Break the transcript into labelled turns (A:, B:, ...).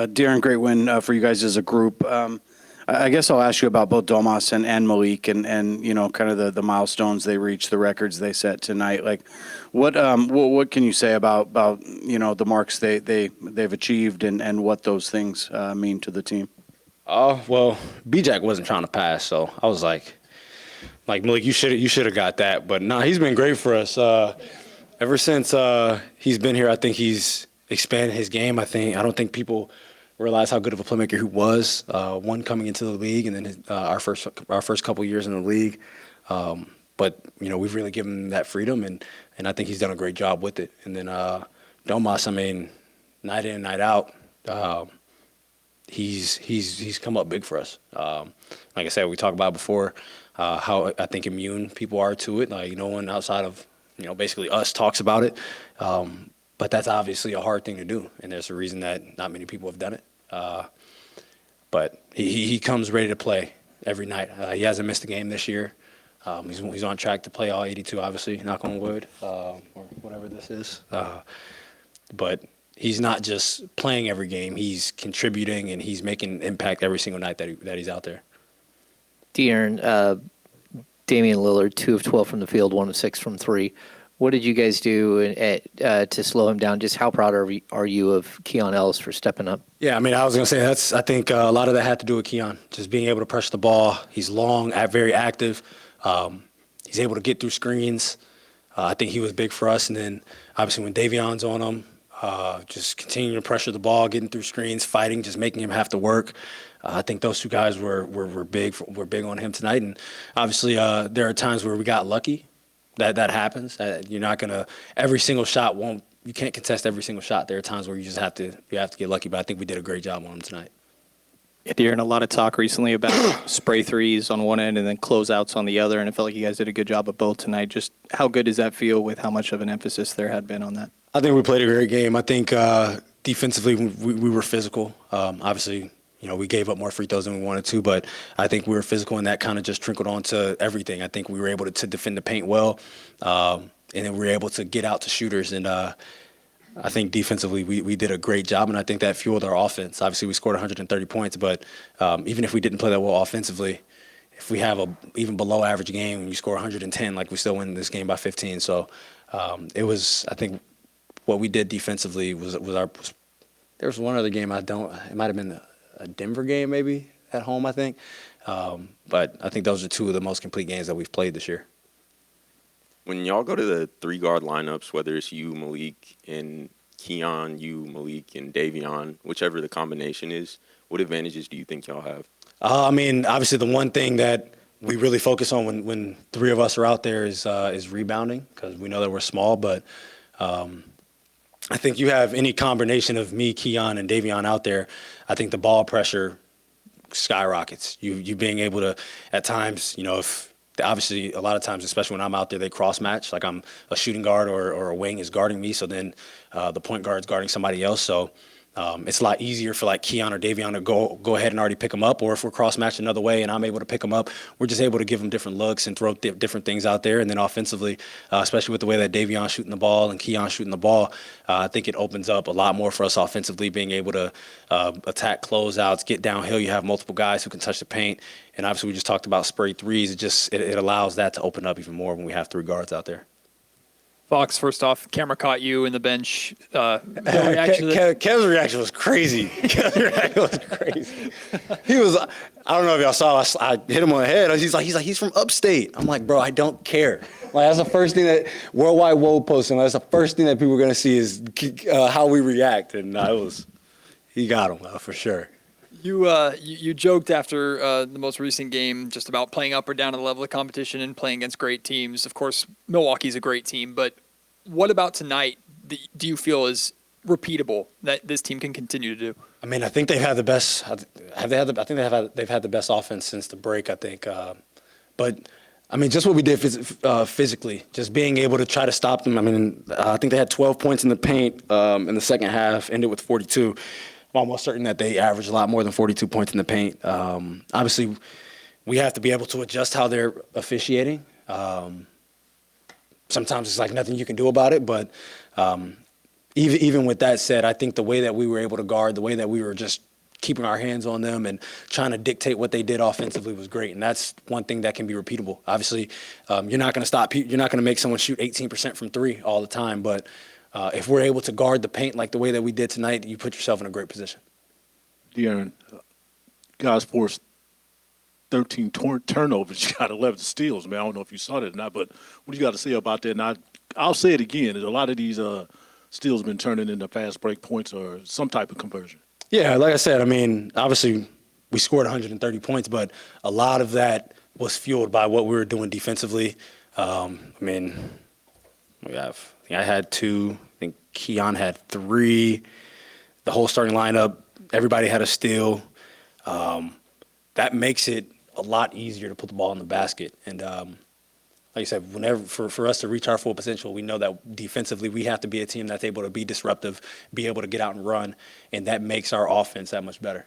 A: Darren, great win for you guys as a group. I guess I'll ask you about both Domas and Malik and kind of the milestones they reached, the records they set tonight. Like, what can you say about the marks they've achieved and what those things mean to the team?
B: Well, B-Jack wasn't trying to pass, so I was like Malik, you should have got that. But nah, he's been great for us. Ever since he's been here, I think he's expanded his game. I don't think people realize how good of a playmaker he was. One coming into the league, and then our first couple years in the league. But we've really given him that freedom, and I think he's done a great job with it. And then Domas, I mean, night in, night out, he's come up big for us. Like I said, we talked about before how I think immune people are to it. Like no one outside of basically us talks about it. But that's obviously a hard thing to do, and there's a reason that not many people have done it. But he comes ready to play every night. He hasn't missed a game this year. He's on track to play all 82, obviously, knock on wood, or whatever this is. But he's not just playing every game. He's contributing, and he's making an impact every single night that he's out there.
C: De'Aaron, Damian Lillard, 2 of 12 from the field, 1 of 6 from 3. What did you guys do to slow him down? Just how proud are you of Keon Ellis for stepping up?
B: Yeah, I mean, I was going to say I think a lot of that had to do with Keon, just being able to pressure the ball. He's long, very active. He's able to get through screens. I think he was big for us. And then, obviously, when Davion's on him, just continuing to pressure the ball, getting through screens, fighting, just making him have to work. I think those two guys were big on him tonight. And, obviously, there are times where we got lucky. That happens. You're not gonna every single shot won't. You can't contest every single shot. There are times where you just have to get lucky. But I think we did a great job on him tonight.
D: Yeah, Darren, a lot of talk recently about spray threes on one end and then closeouts on the other, and I felt like you guys did a good job of both tonight. Just how good does that feel with how much of an emphasis there had been on that?
B: I think we played a great game. I think defensively we were physical. Obviously, we gave up more free throws than we wanted to, but I think we were physical, and that kind of just trickled on to everything. I think we were able to defend the paint well, and then we were able to get out to shooters. And I think defensively we did a great job, and I think that fueled our offense. Obviously, we scored 130 points, but even if we didn't play that well offensively, if we have a even below average game and you score 110, like we still win this game by 15. So it was, I think, what we did defensively was our. There was one other game it might have been a Denver game maybe at home, I think. But I think those are two of the most complete games that we've played this year.
E: When y'all go to the 3-guard lineups, whether it's you, Malik, and Keon, you, Malik, and Davion, whichever the combination is, what advantages do you think y'all have?
B: I mean, obviously the one thing that we really focus on when three of us are out there is rebounding, because we know that we're small. But I think you have any combination of me, Keon, and Davion out there, I think the ball pressure skyrockets. You being able to, at times, if obviously a lot of times, especially when I'm out there, they cross match. Like I'm a shooting guard or a wing is guarding me, so then the point guard's guarding somebody else. So it's a lot easier for like Keon or Davion to go ahead and already pick them up. Or if we're cross matched another way and I'm able to pick them up, we're just able to give them different looks and throw different things out there. And then offensively, especially with the way that Davion's shooting the ball and Keon's shooting the ball, I think it opens up a lot more for us offensively, being able to attack closeouts, get downhill. You have multiple guys who can touch the paint. And obviously we just talked about spray threes. It allows that to open up even more when we have 3 guards out there.
F: Fox, first off, camera caught you in the bench.
B: Kev's reaction was crazy. He was, I don't know if y'all saw, I hit him on the head. He's like, he's from upstate. I'm like, bro, I don't care. Like, that's the first thing that Worldwide Woe posting. That's the first thing that people are going to see is how we react. And he got him for sure.
F: You joked after the most recent game just about playing up or down to the level of competition and playing against great teams. Of course, Milwaukee's a great team, but what about tonight do you feel is repeatable that this team can continue to do?
B: I mean, I think they've had the best. I think they've had the best offense since the break. I think, but I mean, just what we did physically, just being able to try to stop them. I mean, I think they had 12 points in the paint in the second half, ended with 42. I'm almost certain that they average a lot more than 42 points in the paint. Obviously, we have to be able to adjust how they're officiating. Sometimes it's like nothing you can do about it, but even with that said, I think the way that we were able to guard, the way that we were just keeping our hands on them and trying to dictate what they did offensively was great. And that's one thing that can be repeatable. Obviously, you're not going to stop. You're not going to make someone shoot 18% from three all the time. But if we're able to guard the paint like the way that we did tonight, you put yourself in a great position.
G: De'Aaron, guys forced 13 turnovers. You got 11 steals, man. I don't know if you saw that or not, but what do you got to say about that? And I'll say it again. There's a lot of these steals been turning into fast break points or some type of conversion.
B: Yeah, like I said, I mean, obviously we scored 130 points, but a lot of that was fueled by what we were doing defensively. I mean, I think I had 2. I think Keon had 3. The whole starting lineup, everybody had a steal. That makes it a lot easier to put the ball in the basket. And like I said, whenever for us to reach our full potential, we know that defensively we have to be a team that's able to be disruptive, be able to get out and run, and that makes our offense that much better.